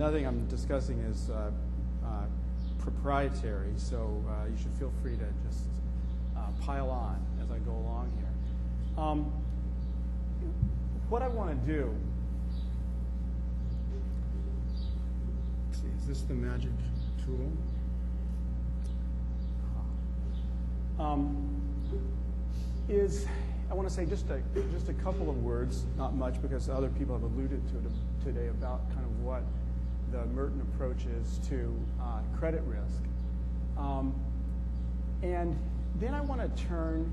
nothing I'm discussing is proprietary, so you should feel free to just pile on as I go along here. What I want to do, let's see, is this the magic tool? Is I want to say just a couple of words, not much, because other people have alluded to it today about kind of what the Merton approach is to credit risk. And then I want to turn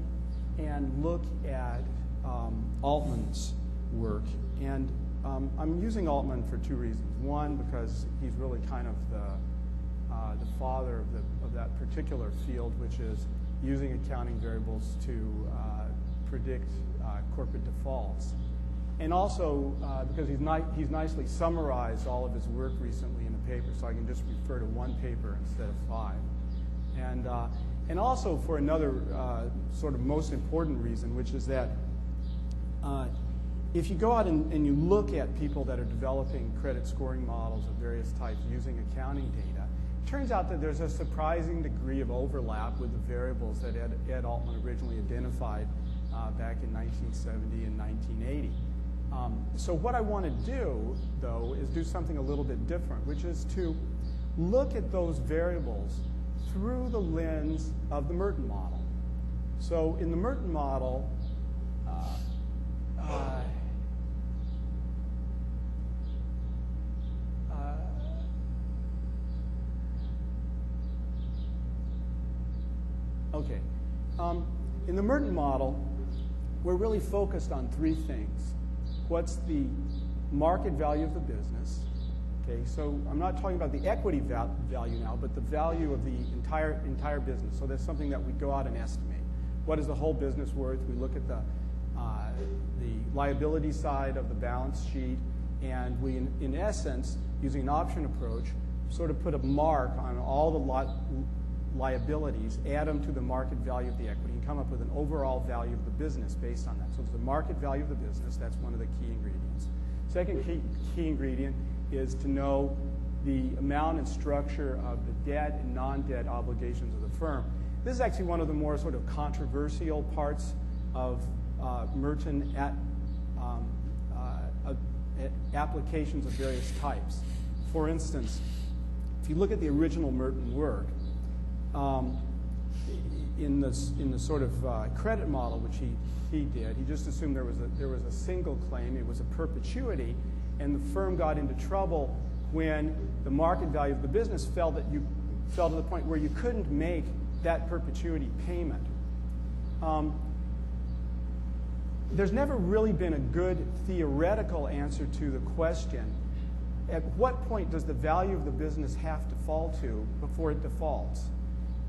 and look at Altman's work. And I'm using Altman for two reasons. One, because he's really kind of the father of that particular field, which is using accounting variables to predict corporate defaults. And also because he's nicely summarized all of his work recently in a paper, so I can just refer to one paper instead of 5. And also for another sort of most important reason, which is that if you go out and you look at people that are developing credit scoring models of various types using accounting data, it turns out that there's a surprising degree of overlap with the variables that Ed Altman originally identified back in 1970 and 1980. So what I want to do, though, is do something a little bit different, which is to look at those variables through the lens of the Merton model. So in the Merton model, in the Merton model, we're really focused on 3 things. What's the market value of the business? Okay, so I'm not talking about the equity value now, but the value of the entire business. So that's something that we go out and estimate. What is the whole business worth? We look at the liability side of the balance sheet, and we, in essence, using an option approach, sort of put a mark on all the liabilities, add them to the market value of the equity, and come up with an overall value of the business based on that. So it's the market value of the business. That's one of the key ingredients. Second key ingredient is to know the amount and structure of the debt and non-debt obligations of the firm. This is actually one of the more sort of controversial parts of Merton applications of various types. For instance, if you look at the original Merton work, in the sort of credit model which he did, he just assumed there was a single claim. It was a perpetuity, and the firm got into trouble when the market value of the business fell to the point where you couldn't make that perpetuity payment. There's never really been a good theoretical answer to the question, at what point does the value of the business have to fall to before it defaults?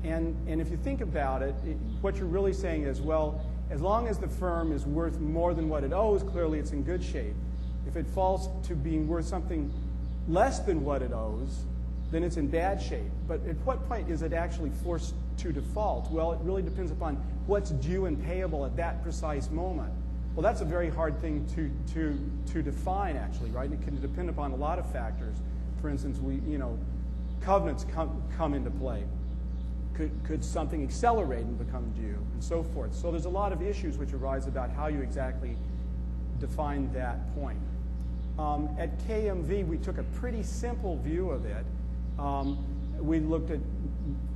And if you think about it, what you're really saying is, well, as long as the firm is worth more than what it owes, clearly it's in good shape. If it falls to being worth something less than what it owes, then it's in bad shape. But at what point is it actually forced to default? Well, it really depends upon what's due and payable at that precise moment. Well, that's a very hard thing to define, actually, right? It can depend upon a lot of factors. For instance, covenants come into play. Could something accelerate and become due, and so forth. So there's a lot of issues which arise about how you exactly define that point. At KMV, we took a pretty simple view of it. We looked at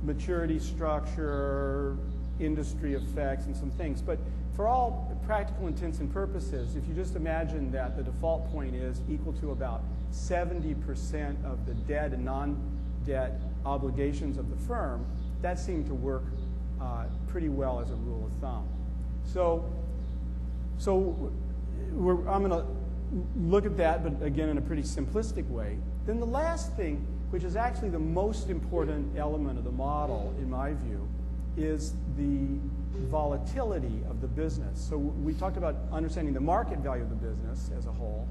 maturity structure, industry effects, and some things. But for all practical intents and purposes, if you just imagine that the default point is equal to about 70% of the debt and non-debt obligations of the firm, that seemed to work pretty well as a rule of thumb. So I'm going to look at that, but again in a pretty simplistic way. Then the last thing, which is actually the most important element of the model, in my view, is the volatility of the business. So we talked about understanding the market value of the business as a whole.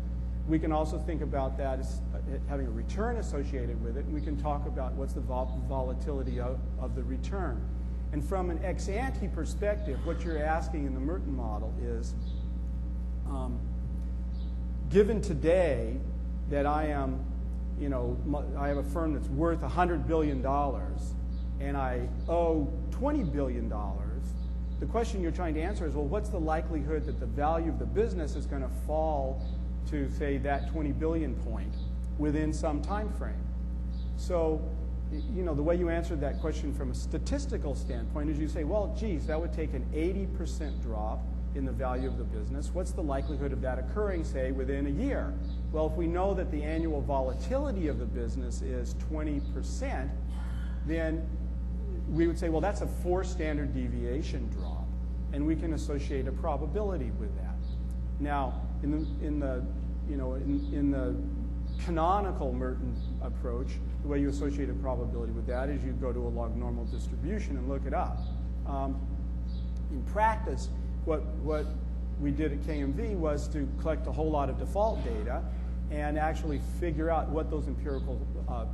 We can also think about that as having a return associated with it, and we can talk about what's the volatility of the return. And from an ex-ante perspective, what you're asking in the Merton model is, given today that I am I have a firm that's worth $100 billion and I owe $20 billion, the question you're trying to answer is, well, what's the likelihood that the value of the business is going to fall to, say, that 20 billion point within some time frame? So, the way you answered that question from a statistical standpoint is you say, well, geez, that would take an 80% drop in the value of the business. What's the likelihood of that occurring, say, within a year? Well, if we know that the annual volatility of the business is 20%, then we would say, well, that's a 4 standard deviation drop, and we can associate a probability with that. Now, in the canonical Merton approach, the way you associate a probability with that is you go to a log normal distribution and look it up. In practice, what we did at KMV was to collect a whole lot of default data and actually figure out what those empirical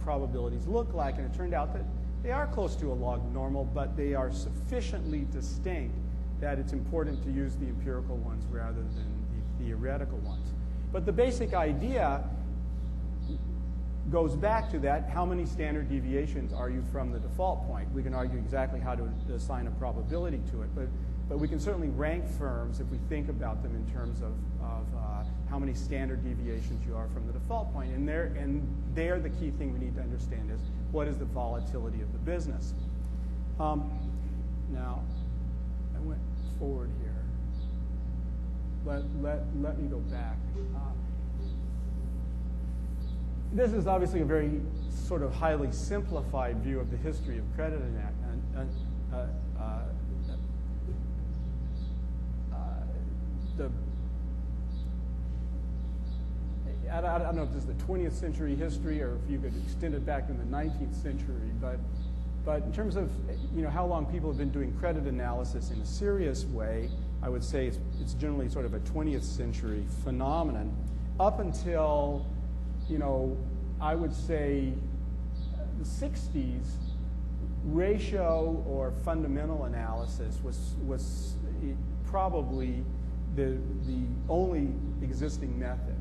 probabilities look like, and it turned out that they are close to a log normal, but they are sufficiently distinct that it's important to use the empirical ones rather than the theoretical ones. But the basic idea goes back to that: how many standard deviations are you from the default point? We can argue exactly how to assign a probability to it, but we can certainly rank firms if we think about them in terms of how many standard deviations you are from the default point. And there the key thing we need to understand is, what is the volatility of the business? Now, I went forward here. Let me go back. This is obviously a very sort of highly simplified view of the history of credit I don't know if this is the 20th century history or if you could extend it back to the 19th century, but in terms of how long people have been doing credit analysis in a serious way, I would say it's generally sort of a 20th century phenomenon. Up until I would say the 60s, ratio or fundamental analysis was probably the only existing method.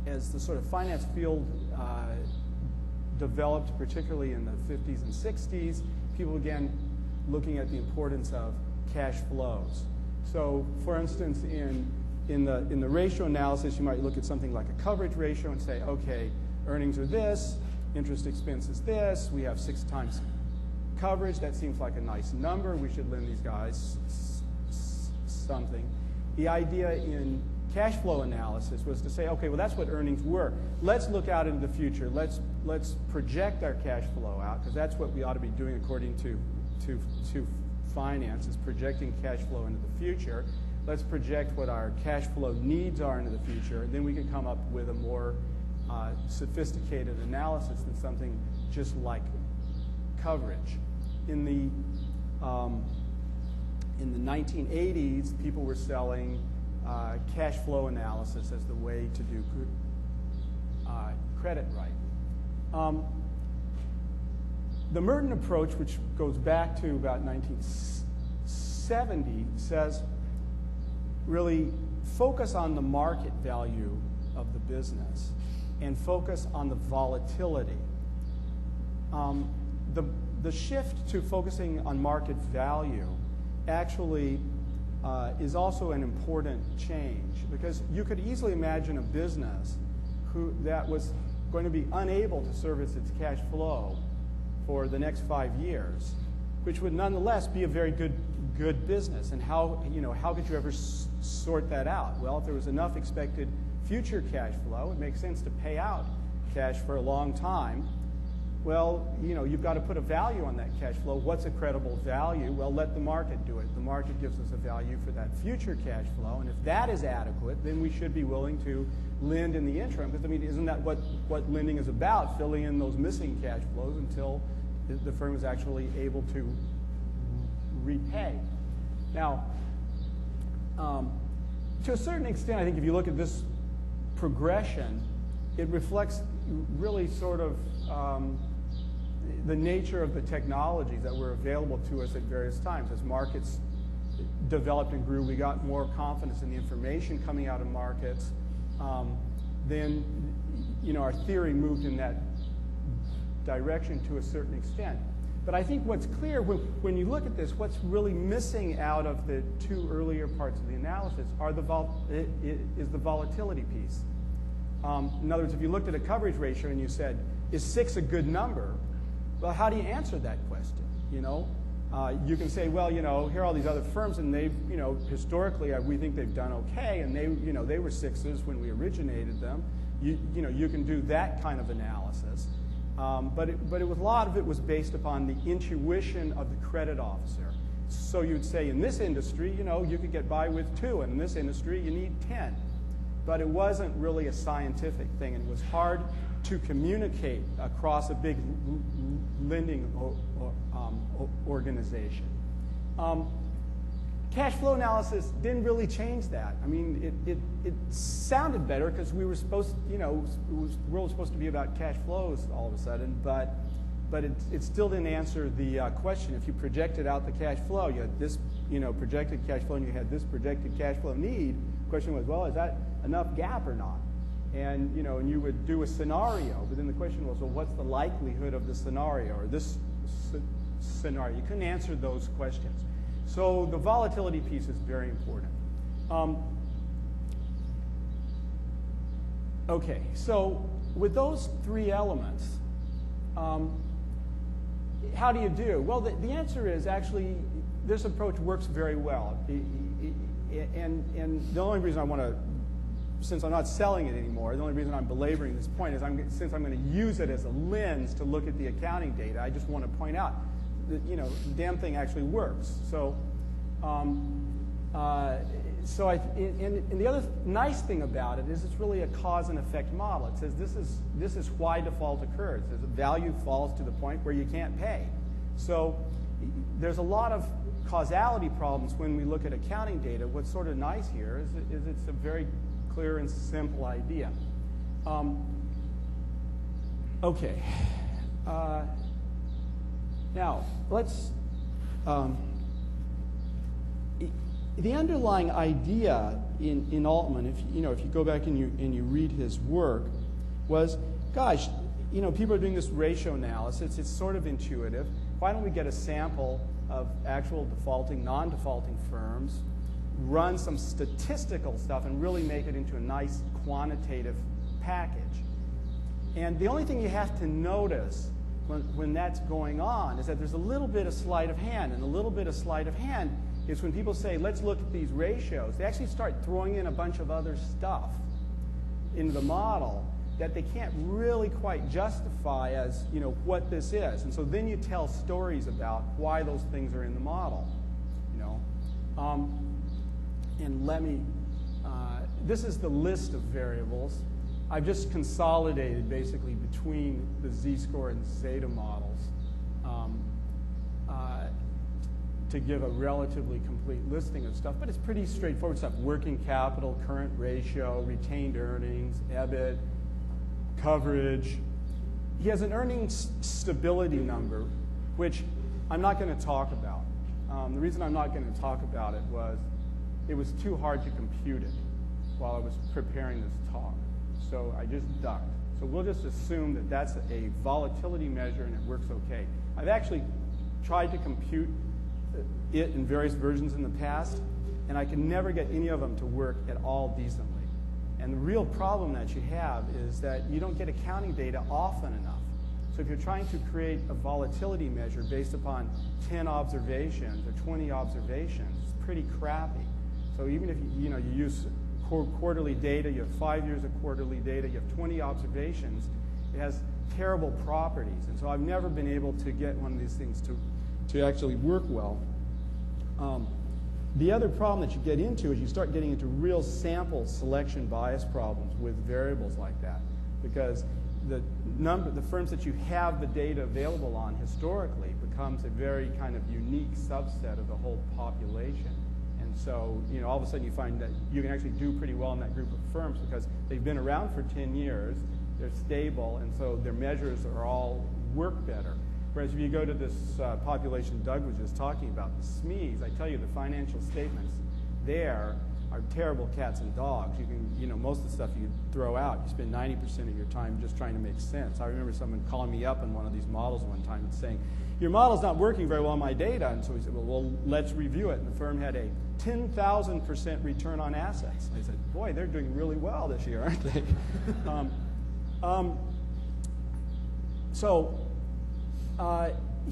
As the sort of finance field developed, particularly in the 50s and 60s, people began looking at the importance of cash flows. So, for instance, in the ratio analysis, you might look at something like a coverage ratio and say, okay, earnings are this, interest expense is this, we have 6 times coverage, that seems like a nice number, we should lend these guys something. The idea in cash flow analysis was to say, okay, well, that's what earnings were. Let's look out into the future. Let's project our cash flow out, because that's what we ought to be doing according to finance, is projecting cash flow into the future. Let's project what our cash flow needs are into the future, and then we can come up with a more sophisticated analysis than something just like coverage. In the 1980s, people were selling cash flow analysis as the way to do credit right. The Merton approach, which goes back to about 1970, says really focus on the market value of the business and focus on the volatility. The shift to focusing on market value actually is also an important change, because you could easily imagine a business that was going to be unable to service its cash flow for the next 5 years, which would nonetheless be a very good business. And how could you ever sort that out? Well, if there was enough expected future cash flow, it makes sense to pay out cash for a long time. Well, you've got to put a value on that cash flow. What's a credible value? Well, let the market do it. The market gives us a value for that future cash flow, and if that is adequate, then we should be willing to lend in the interim. Because, isn't that what lending is about, filling in those missing cash flows until the firm is actually able to repay? Now, to a certain extent, I think if you look at this progression, it reflects really sort of the nature of the technologies that were available to us at various times. As markets developed and grew, we got more confidence in the information coming out of markets. then our theory moved in that direction to a certain extent. But I think what's clear when you look at this, what's really missing out of the two earlier parts of the analysis is the volatility piece. In other words, if you looked at a coverage ratio and you said, is 6 a good number? Well, how do you answer that question? You can say, well, here are all these other firms, and they've, historically, we think they've done okay, and they were 6s when we originated them. You can do that kind of analysis. But a lot of it was based upon the intuition of the credit officer. So you'd say, in this industry, you could get by with 2, and in this industry, you need 10. But it wasn't really a scientific thing, and it was hard to communicate across a big lending organization. Cash flow analysis didn't really change that. I mean, it sounded better because we were supposed, the world was supposed to be about cash flows all of a sudden, but it still didn't answer the question. If you projected out the cash flow, you had this, projected cash flow, and you had this projected cash flow need. The question was, well, is that enough gap or not? And and you would do a scenario, but then the question was, well, what's the likelihood of the scenario or this scenario? You couldn't answer those questions. So the volatility piece is very important. Okay, so with those 3 elements, how do you do? Well, the answer is actually this approach works very well. And the only reason I want to, since I'm not selling it anymore, the only reason I'm belaboring this point is since I'm going to use it as a lens to look at the accounting data, I just want to point out that, the damn thing actually works. So, and the other nice thing about it is it's really a cause and effect model. It says this is why default occurs. There's a value falls to the point where you can't pay. So there's a lot of causality problems when we look at accounting data. What's sort of nice here is it's a very clear and simple idea. Okay. Now, let's... the underlying idea in Altman, if you go back and you read his work, was, gosh, people are doing this ratio analysis. It's sort of intuitive. Why don't we get a sample of actual defaulting, non-defaulting firms, run some statistical stuff, and really make it into a nice quantitative package? And the only thing you have to notice when that's going on is that there's a little bit of sleight of hand, and a little bit of sleight of hand is when people say, let's look at these ratios, they actually start throwing in a bunch of other stuff into the model that they can't really quite justify as, what this is. And so then you tell stories about why those things are in the model, And let me, this is the list of variables. I've just consolidated basically between the z-score and zeta models to give a relatively complete listing of stuff, but it's pretty straightforward stuff. Working capital, current ratio, retained earnings, EBIT, coverage. He has an earnings stability number, which I'm not going to talk about. The reason I'm not going to talk about it was too hard to compute it while I was preparing this talk. So I just ducked. So we'll just assume that that's a volatility measure and it works okay. I've actually tried to compute it in various versions in the past, and I can never get any of them to work at all decently. And the real problem that you have is that you don't get accounting data often enough. So if you're trying to create a volatility measure based upon 10 observations or 20 observations, it's pretty crappy. So even if you use quarterly data, you have 5 years of quarterly data, you have 20 observations, it has terrible properties. And so I've never been able to get one of these things to actually work well. The other problem that you get into is you start getting into real sample selection bias problems with variables like that, because the firms that you have the data available on historically becomes a very kind of unique subset of the whole population. And so, all of a sudden you find that you can actually do pretty well in that group of firms because they've been around for 10 years, they're stable, and so their measures are all work better. Whereas if you go to this population Doug was just talking about, the SMEs, I tell you, the financial statements there are terrible cats and dogs. You can, most of the stuff you throw out, you spend 90% of your time just trying to make sense. I remember someone calling me up on one of these models one time and saying, your model's not working very well on my data. And so we said, well, let's review it. And the firm had a 10,000% return on assets. I said, boy, they're doing really well this year, aren't they?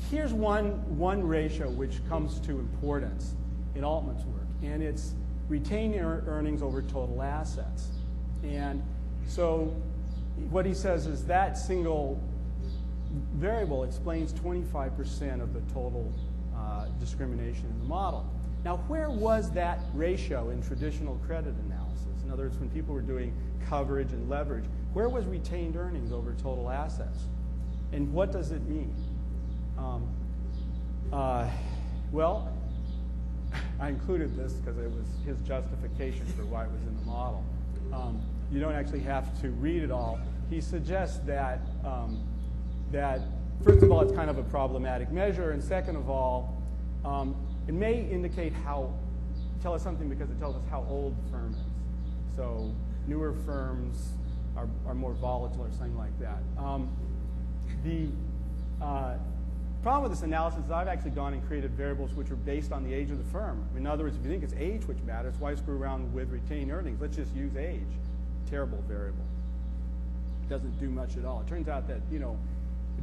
Here's one ratio which comes to importance in Altman's work, and it's retained earnings over total assets. And so what he says is that single variable explains 25% of the total discrimination in the model. Now, where was that ratio in traditional credit analysis? In other words, when people were doing coverage and leverage, where was retained earnings over total assets? And what does it mean? Well, I included this because it was his justification for why it was in the model. You don't actually have to read it all. He suggests that, first of all, it's kind of a problematic measure, and second of all, it may tell us something because it tells us how old the firm is. So newer firms are more volatile or something like that. The problem with this analysis is I've actually gone and created variables which are based on the age of the firm. In other words, if you think it's age which matters, why screw around with retained earnings? Let's just use age. Terrible variable. It doesn't do much at all. It turns out that,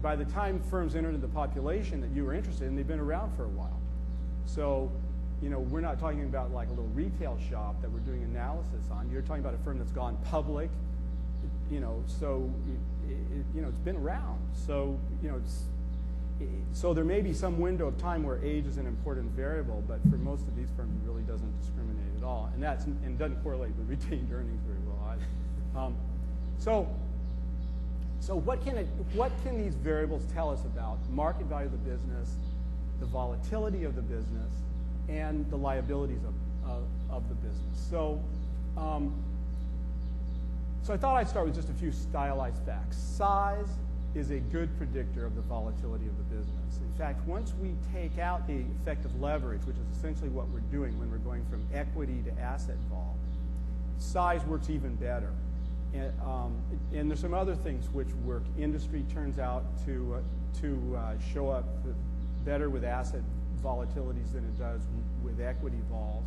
by the time firms enter into the population that you were interested in, they've been around for a while. So, we're not talking about like a little retail shop that we're doing analysis on. You're talking about a firm that's gone public, so, it's been around. So, so there may be some window of time where age is an important variable, but for most of these firms, it really doesn't discriminate at all, and doesn't correlate with retained earnings very well either. So what can these variables tell us about market value of the business, the volatility of the business, and the liabilities of the business? So I thought I'd start with just a few stylized facts. Size is a good predictor of the volatility of the business. In fact, once we take out the effect of leverage, which is essentially what we're doing when we're going from equity to asset vol, size works even better. And there's some other things which work. Industry turns out to show up better with asset volatilities than it does with equity vols.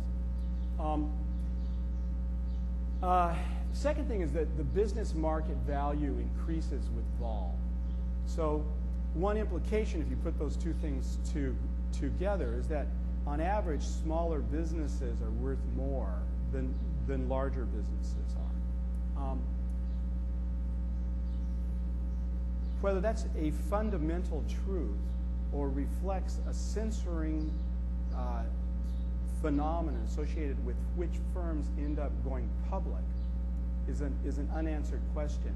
Second thing is that the business market value increases with vol. So one implication, if you put those two things together, is that on average, smaller businesses are worth more than larger businesses are. Whether that's a fundamental truth or reflects a censoring phenomenon associated with which firms end up going public is an unanswered question.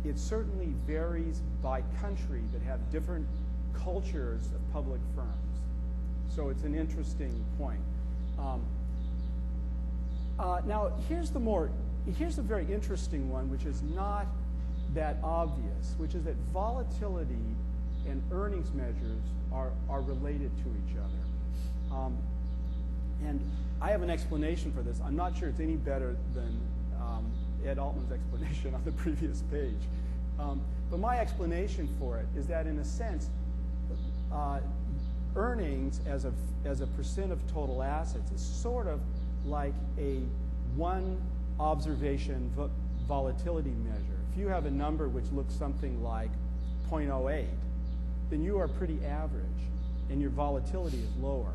It certainly varies by country that have different cultures of public firms. So it's an interesting point. Now, here's a very interesting one, which is not that obvious, which is that volatility and earnings measures are related to each other. And I have an explanation for this. I'm not sure it's any better than Ed Altman's explanation on the previous page. But my explanation for it is that, in a sense, earnings as a percent of total assets is sort of like a one observation volatility measure. If you have a number which looks something like 0.08, then you are pretty average, and your volatility is lower.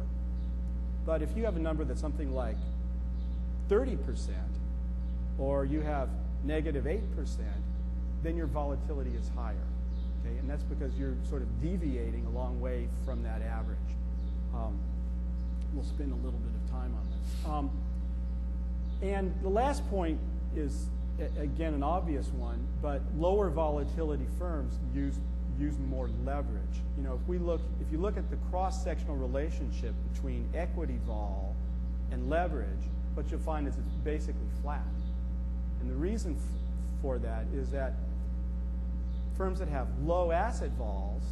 But if you have a number that's something like 30%, or you have negative 8%, then your volatility is higher. Okay? And that's because you're sort of deviating a long way from that average. We'll spend a little bit of time on this. And the last point is, again, an obvious one, but lower volatility firms use more leverage. If you look at the cross-sectional relationship between equity vol and leverage, what you'll find is it's basically flat. And the reason for that is that firms that have low asset vols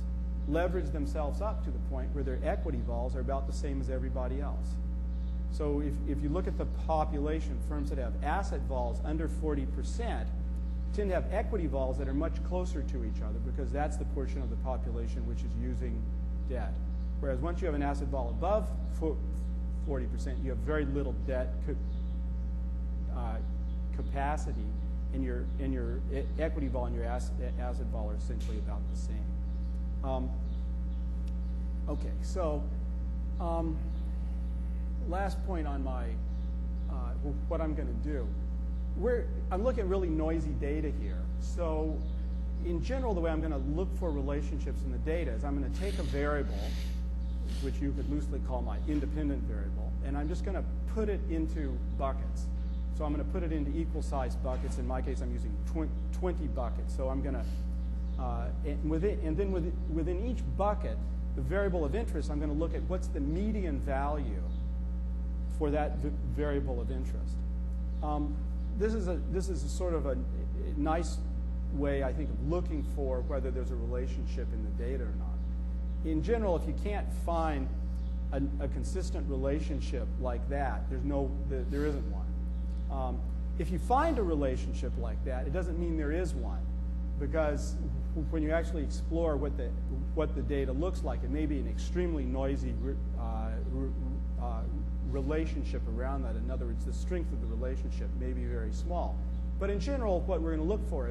leverage themselves up to the point where their equity vols are about the same as everybody else. So if you look at the population, firms that have asset vols under 40% tend to have equity vols that are much closer to each other because that's the portion of the population which is using debt. Whereas once you have an asset vol above 40%, you have very little debt capacity, and your equity vol and your asset vol are essentially about the same. Okay, so last point on my what I'm going to do. I'm looking at really noisy data here. So in general, the way I'm going to look for relationships in the data is I'm going to take a variable, which you could loosely call my independent variable, and I'm just going to put it into buckets. So I'm going to put it into equal-sized buckets. In my case, I'm using 20 buckets. So I'm going to, within each bucket, the variable of interest, I'm going to look at what's the median value for that variable of interest. This is a sort of a nice way, I think, of looking for whether there's a relationship in the data or not. In general, if you can't find a consistent relationship like that, there isn't one. If you find a relationship like that, it doesn't mean there is one, because when you actually explore what the data looks like, it may be an extremely noisy relationship around that. In other words, the strength of the relationship may be very small. But in general, what we're going to look for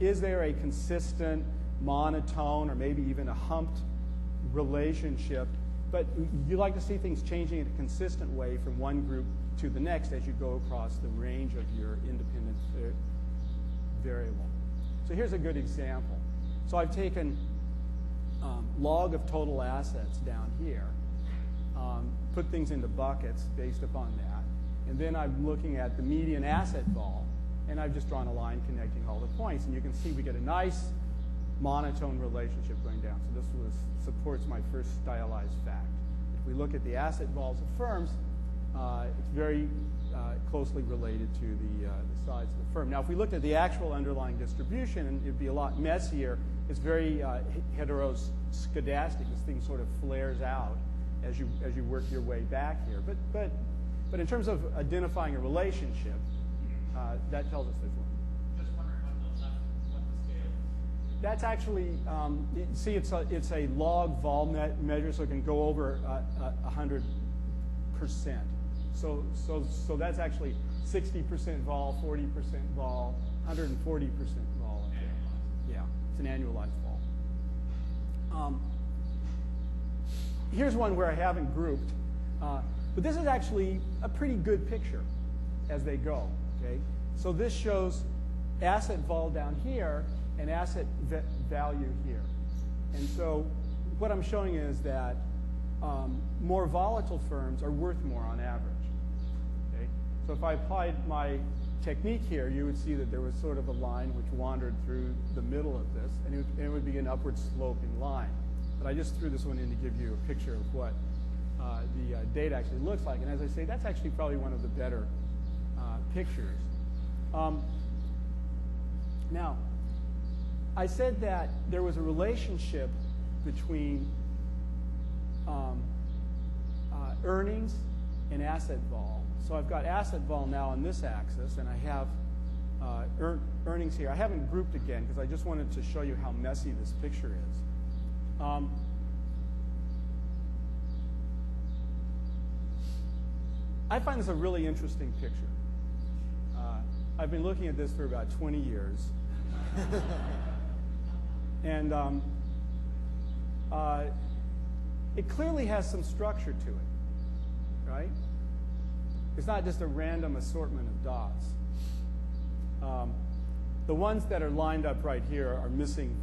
is there a consistent, monotone, or maybe even a humped relationship? But you like to see things changing in a consistent way from one group to the next as you go across the range of your independent variable. So here's a good example. So I've taken log of total assets down here, put things into buckets based upon that, and then I'm looking at the median asset vol, and I've just drawn a line connecting all the points, and you can see we get a nice monotone relationship going down. So this supports my first stylized fact. If we look at the asset vols of firms, it's very closely related to the size of the firm. Now, if we looked at the actual underlying distribution, and it'd be a lot messier. It's very heteroscedastic. This thing sort of flares out as you work your way back here. But in terms of identifying a relationship, that tells us there's one. Just wondering what the scale is. That's actually, see, it's a log vol measure, so it can go over 100%. So that's actually 60% vol, 40% vol, 140% vol. Yeah, it's an annualized vol. Here's one where I haven't grouped, but this is actually a pretty good picture as they go. Okay, so this shows asset vol down here and asset value here, and so what I'm showing is that more volatile firms are worth more on average. Okay? So if I applied my technique here, you would see that there was sort of a line which wandered through the middle of this, and it would be an upward sloping line. But I just threw this one in to give you a picture of what the data actually looks like. And as I say, that's actually probably one of the better pictures. Now, I said that there was a relationship between earnings and asset vol. So I've got asset vol now on this axis, and I have earnings here. I haven't grouped again because I just wanted to show you how messy this picture is. I find this a really interesting picture. I've been looking at this for about 20 years. And it clearly has some structure to it, right? It's not just a random assortment of dots. The ones that are lined up right here are missing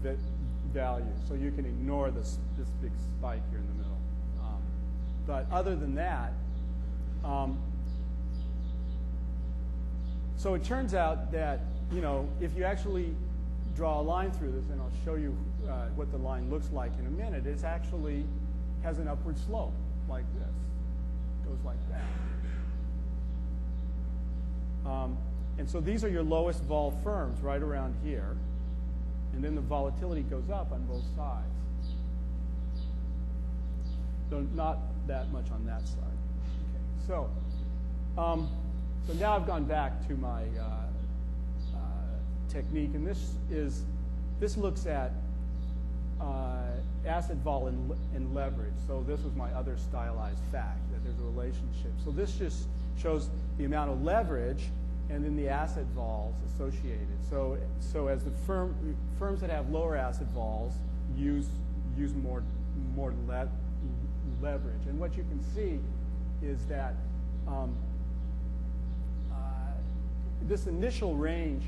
values, so you can ignore this big spike here in the middle. But other than that, so it turns out that, you know, if you actually draw a line through this, and I'll show you what the line looks like in a minute, it actually has an upward slope like this. It goes like that. And so these are your lowest vol firms right around here. And then the volatility goes up on both sides. Though not that much on that side. Okay. So now I've gone back to my technique, and this looks at asset vol and leverage. So this was my other stylized fact, that there's a relationship. So this just shows the amount of leverage and then the asset vols associated. So as the firms that have lower asset vols use more leverage. And what you can see is that this initial range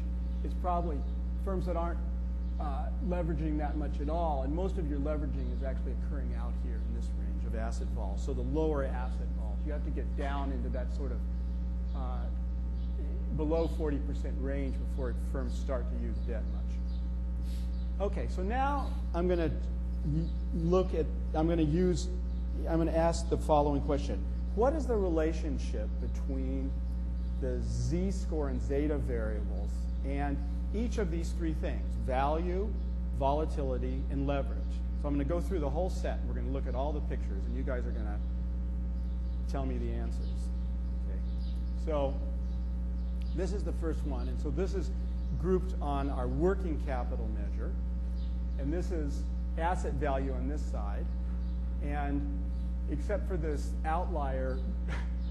is probably firms that aren't leveraging that much at all, and most of your leveraging is actually occurring out here in this range of asset vols. So the lower asset vols, you have to get down into that sort of below 40% range before firms start to use debt much. Okay, so now I'm going to ask the following question. What is the relationship between the z-score and zeta variables and each of these three things: value, volatility, and leverage? So I'm going to go through the whole set. We're going to look at all the pictures, and you guys are going to tell me the answers. Okay. So this is the first one, and so this is grouped on our working capital measure, and this is asset value on this side, and except for this outlier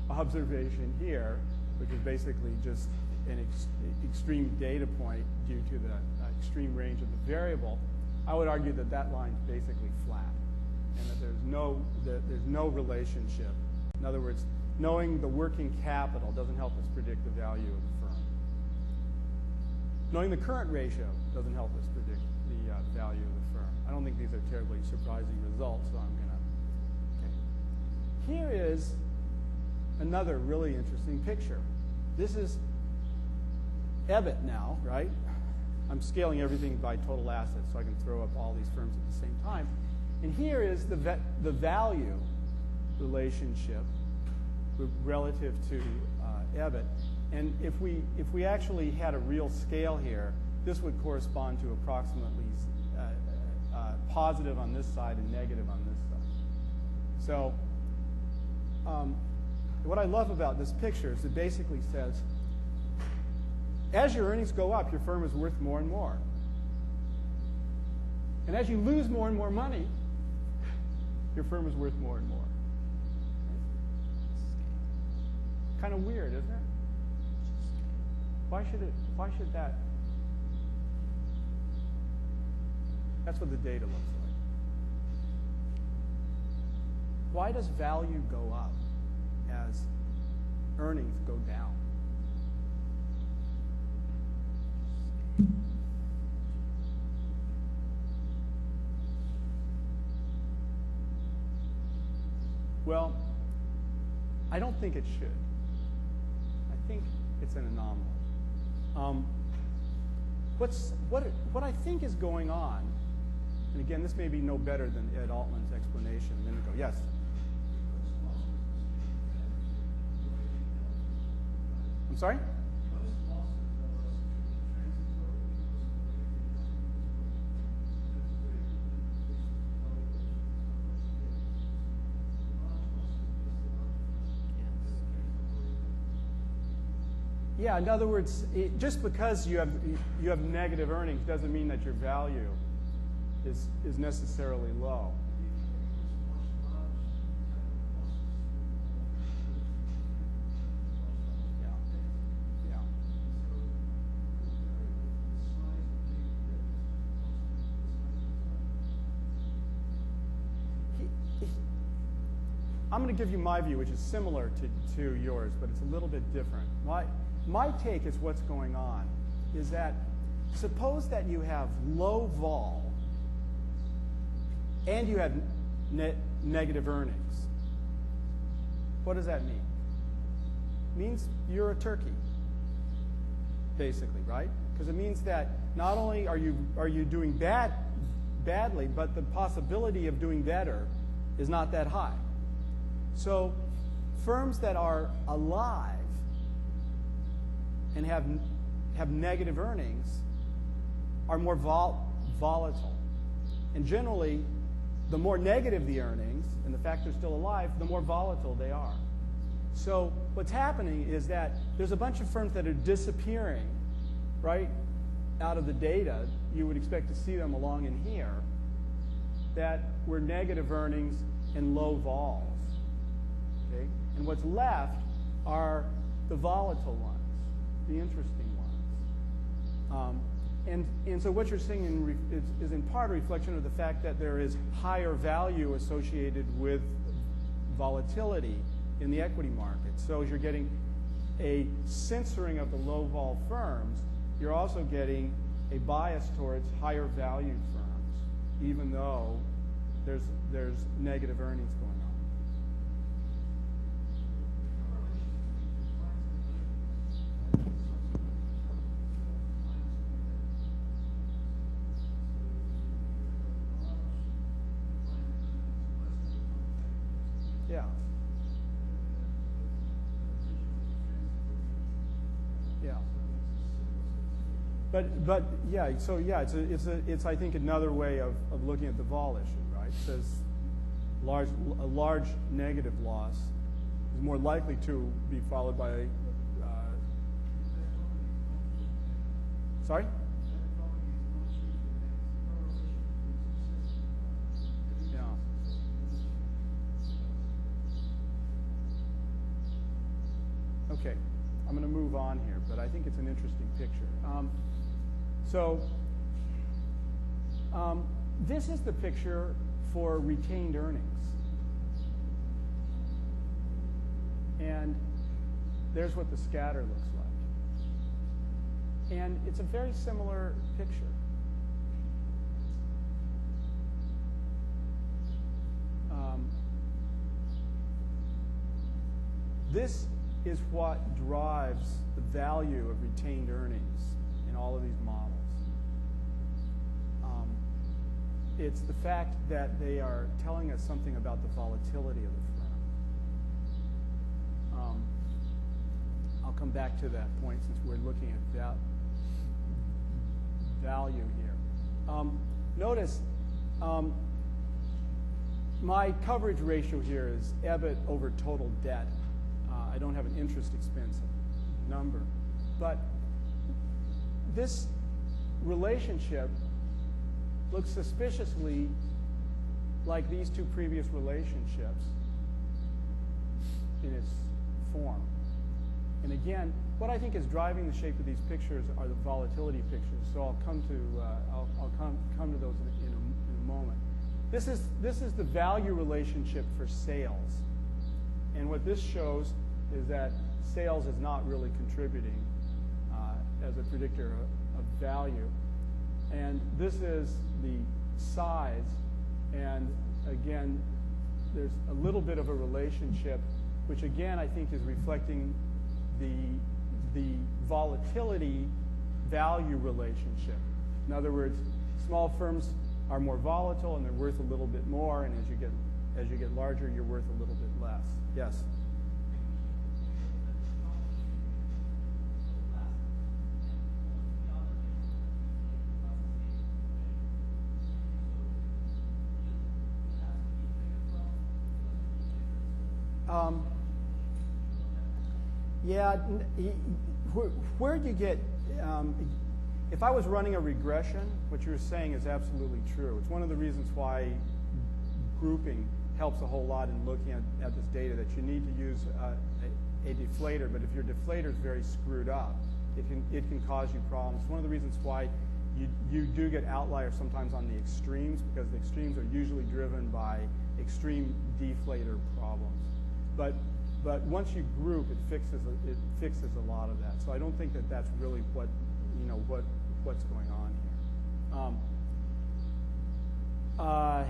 observation here, which is basically just an extreme data point due to the extreme range of the variable, I would argue that that line is basically flat, and that there's no relationship. In other words, knowing the working capital doesn't help us predict the value of the firm. Knowing the current ratio doesn't help us predict the value of the firm. I don't think these are terribly surprising results, so I'm going to... Okay. Here is another really interesting picture. This is EBIT now, right? I'm scaling everything by total assets so I can throw up all these firms at the same time. And here is the value relationship relative to EBIT. And if we actually had a real scale here, this would correspond to approximately positive on this side and negative on this side. So what I love about this picture is it basically says, as your earnings go up, your firm is worth more and more. And as you lose more and more money, your firm is worth more and more. Kind of weird, isn't it? Why should that? That's what the data looks like. Why does value go up as earnings go down? Well, I don't think it should. I think it's an anomaly. What I think is going on, and again, this may be no better than Ed Altman's explanation a minute ago. Yes? I'm sorry? Yeah, in other words, just because you have negative earnings doesn't mean that your value is necessarily low. Yeah. I'm going to give you my view, which is similar to yours, but it's a little bit different. My take is what's going on is that suppose that you have low vol and you have negative earnings. What does that mean? It means you're a turkey, basically, right? Because it means that not only are you doing badly, but the possibility of doing better is not that high. So firms that are alive and have negative earnings are more volatile. And generally, the more negative the earnings, and the fact they're still alive, the more volatile they are. So what's happening is that there's a bunch of firms that are disappearing, right, out of the data. You would expect to see them along in here that were negative earnings and low vols. Okay? And what's left are the volatile ones, the interesting ones. And so what you're seeing is in part a reflection of the fact that there is higher value associated with volatility in the equity market. So as you're getting a censoring of the low vol firms, you're also getting a bias towards higher valued firms, even though there's negative earnings going on. Yeah. Yeah. But yeah, so yeah, it's I think another way of looking at the vol issue, right? It says a large negative loss is more likely to be followed by sorry? Yeah. Okay, I'm going to move on here, but I think it's an interesting picture. This is the picture for retained earnings. And there's what the scatter looks like. And it's a very similar picture. This is what drives the value of retained earnings in all of these models. It's the fact that they are telling us something about the volatility of the firm. I'll come back to that point since we're looking at value here. Notice my coverage ratio here is EBIT over total debt. I don't have an interest expense number. But this relationship looks suspiciously like these two previous relationships in its form. And again, what I think is driving the shape of these pictures are the volatility pictures. So I'll come to those in a moment. This is the value relationship for sales. And what this shows is that sales is not really contributing as a predictor of value. And this is the size. And again, there's a little bit of a relationship, which again I think is reflecting the volatility value relationship. In other words, small firms are more volatile and they're worth a little bit more, and as you get larger, you're worth a little bit less. Yes. Yeah, where do you get, if I was running a regression, what you're saying is absolutely true. It's one of the reasons why grouping helps a whole lot in looking at this data, that you need to use a deflator, but if your deflator is very screwed up, it can cause you problems. It's one of the reasons why you do get outliers sometimes on the extremes, because the extremes are usually driven by extreme deflator problems. But once you group, it fixes a lot of that. So I don't think that that's really what's going on here.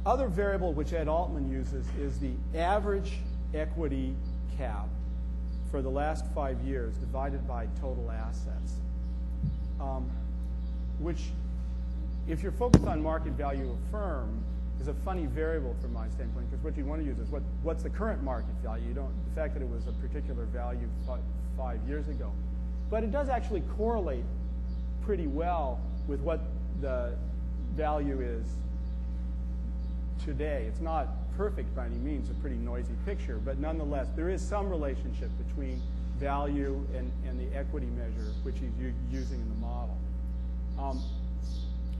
Other variable which Ed Altman uses is the average equity cap for the last 5 years divided by total assets, which, if you're focused on market value of firm, is a funny variable from my standpoint, because what you want to use is what's the current market value. You don't, the fact that it was a particular value 5 years ago. But it does actually correlate pretty well with what the value is today. It's not perfect by any means, a pretty noisy picture, but nonetheless, there is some relationship between value and the equity measure which he's using in the model.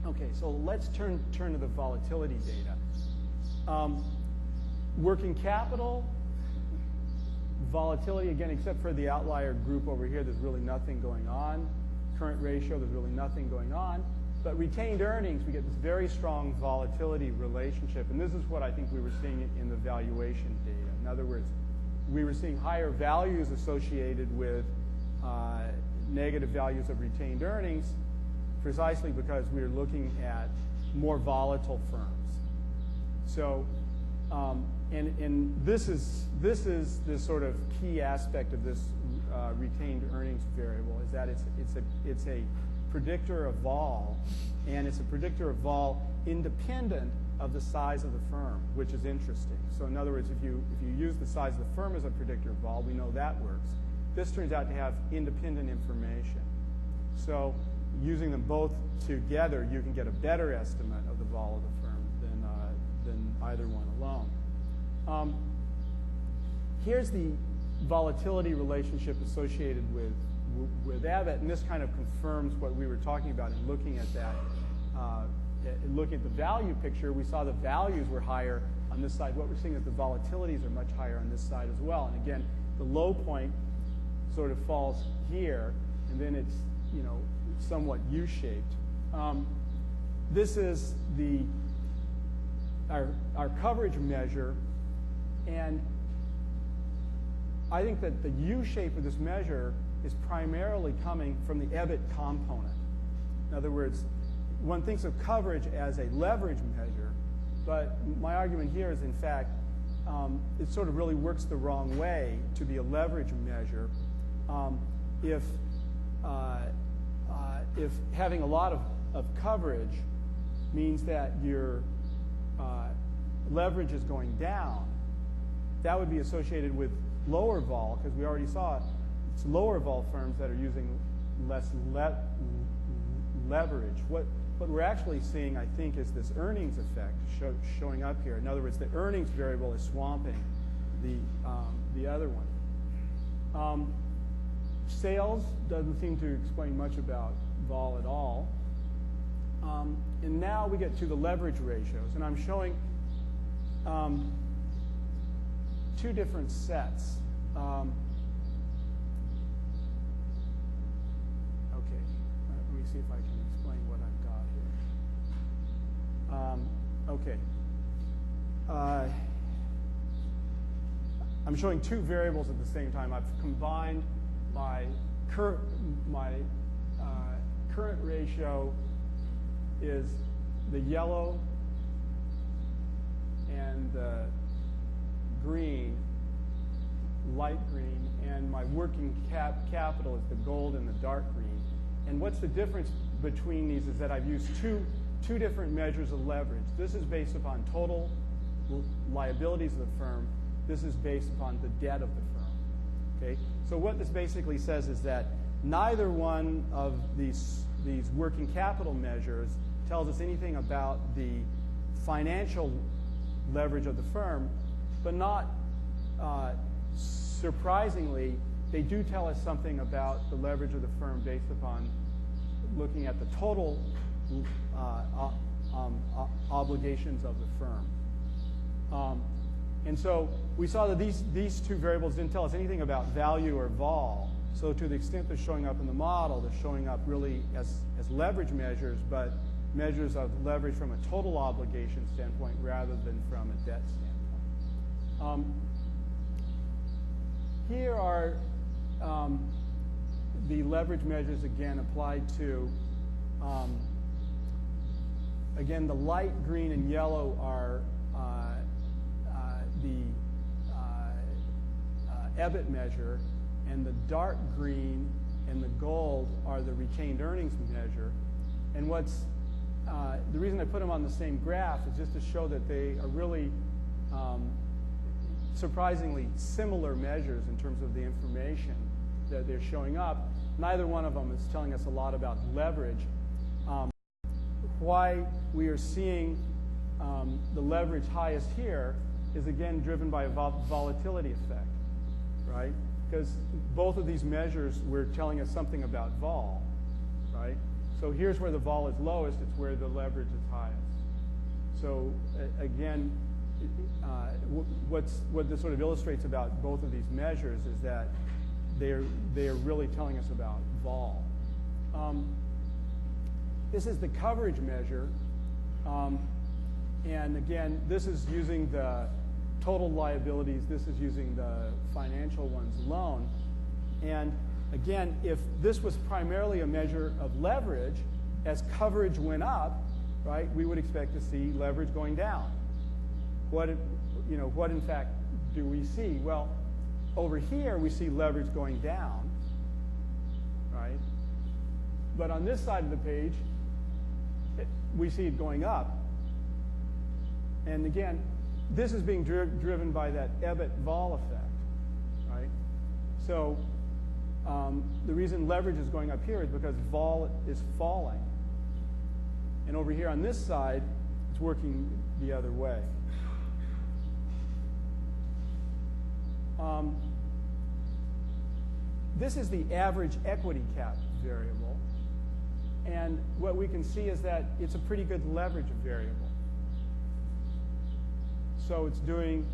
Okay, so let's turn to the volatility data. Working capital, volatility, again, except for the outlier group over here, there's really nothing going on. Current ratio, there's really nothing going on. But retained earnings, we get this very strong volatility relationship, and this is what I think we were seeing in the valuation data. In other words, we were seeing higher values associated with negative values of retained earnings, precisely because we are looking at more volatile firms. So, and this is the sort of key aspect of this retained earnings variable, is that it's a predictor of vol, and it's a predictor of vol independent of the size of the firm, which is interesting. So in other words, if you use the size of the firm as a predictor of vol, we know that works. This turns out to have independent information. So using them both together, you can get a better estimate of the vol of the firm than either one alone. Here's the volatility relationship associated with EBIT, and this kind of confirms what we were talking about in looking at that. Looking at the value picture, we saw the values were higher on this side. What we're seeing is the volatilities are much higher on this side as well. And again, the low point sort of falls here, and then it's somewhat U-shaped. This is our coverage measure, and I think that the U shape of this measure is primarily coming from the EBIT component. In other words, one thinks of coverage as a leverage measure, but my argument here is, in fact, it sort of really works the wrong way to be a leverage measure. If having a lot of coverage means that your leverage is going down, that would be associated with lower vol, because we already saw it's lower vol firms that are using less leverage. What we're actually seeing, I think, is this earnings effect showing up here. In other words, the earnings variable is swamping the other one. Sales doesn't seem to explain much about vol at all. And now we get to the leverage ratios, and I'm showing two different sets. Okay, let me see if I can explain what I've got here. Okay. I'm showing two variables at the same time. I've combined my current ratio is the yellow and the green, light green, and my working capital is the gold and the dark green. And what's the difference between these is that I've used two different measures of leverage. This is based upon total liabilities of the firm. This is based upon the debt of the firm. Okay? So what this basically says is that neither one of these working capital measures tells us anything about the financial leverage of the firm, but not surprisingly, they do tell us something about the leverage of the firm based upon looking at the total obligations of the firm. And so we saw that these two variables didn't tell us anything about value or vol. So to the extent they're showing up in the model, they're showing up really as leverage measures, but measures of leverage from a total obligation standpoint rather than from a debt standpoint. Here are the leverage measures, again, applied to, again, the light green and yellow are the EBIT measure, and the dark green and the gold are the retained earnings measure. And what's the reason I put them on the same graph is just to show that they are really surprisingly similar measures in terms of the information that they're showing up. Neither one of them is telling us a lot about leverage. Why we are seeing the leverage highest here is again driven by a volatility effect, right? Because both of these measures were telling us something about vol, right? So here's where the vol is lowest, it's where the leverage is highest. So again, what this sort of illustrates about both of these measures is that they are really telling us about vol. This is the coverage measure. And again, this is using the total liabilities. This is using the financial ones alone. And again, if this was primarily a measure of leverage, as coverage went up, right, we would expect to see leverage going down. What in fact do we see? Well, over here we see leverage going down, right? But on this side of the page, we see it going up. And again, this is being driven by that EBIT vol effect, right? So the reason leverage is going up here is because vol is falling. And over here on this side, it's working the other way. This is the average equity cap variable. And what we can see is that it's a pretty good leverage variable. So it's doing,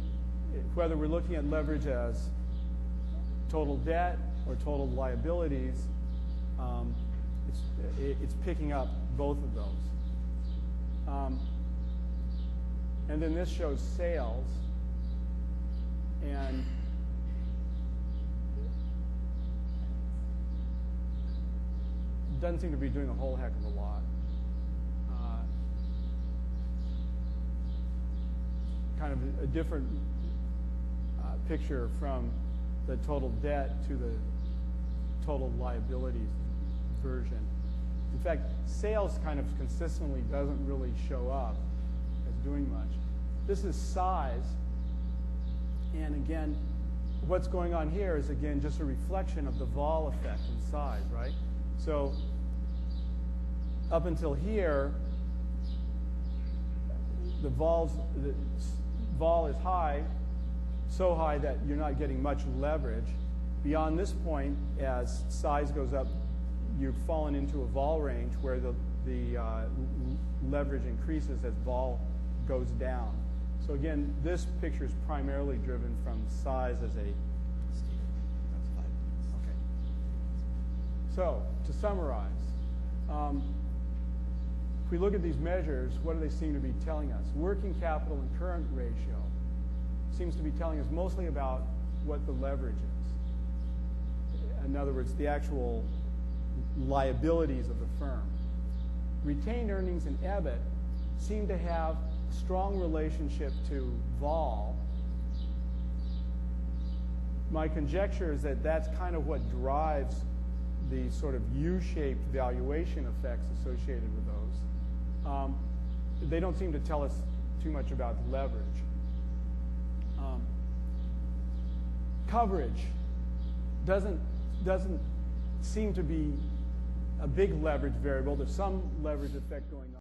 whether we're looking at leverage as total debt or total liabilities, it's picking up both of those. And then this shows sales. And doesn't seem to be doing a whole heck of a lot. Kind of a different picture from the total debt to the total liabilities version. In fact, sales kind of consistently doesn't really show up as doing much. This is size. And again, what's going on here is, again, just a reflection of the vol effect in size, right? So up until here, the vol is high, so high that you're not getting much leverage. Beyond this point, as size goes up, you've fallen into a vol range where the leverage increases as vol goes down. So again, this picture is primarily driven from size as a... Okay. So, to summarize, if we look at these measures, what do they seem to be telling us? Working capital and current ratio seems to be telling us mostly about what the leverage is. In other words, the actual liabilities of the firm. Retained earnings and EBIT seem to have a strong relationship to vol. My conjecture is that that's kind of what drives the sort of U-shaped valuation effects associated with those. They don't seem to tell us too much about leverage. Coverage doesn't seem to be a big leverage variable. There's some leverage effect going on.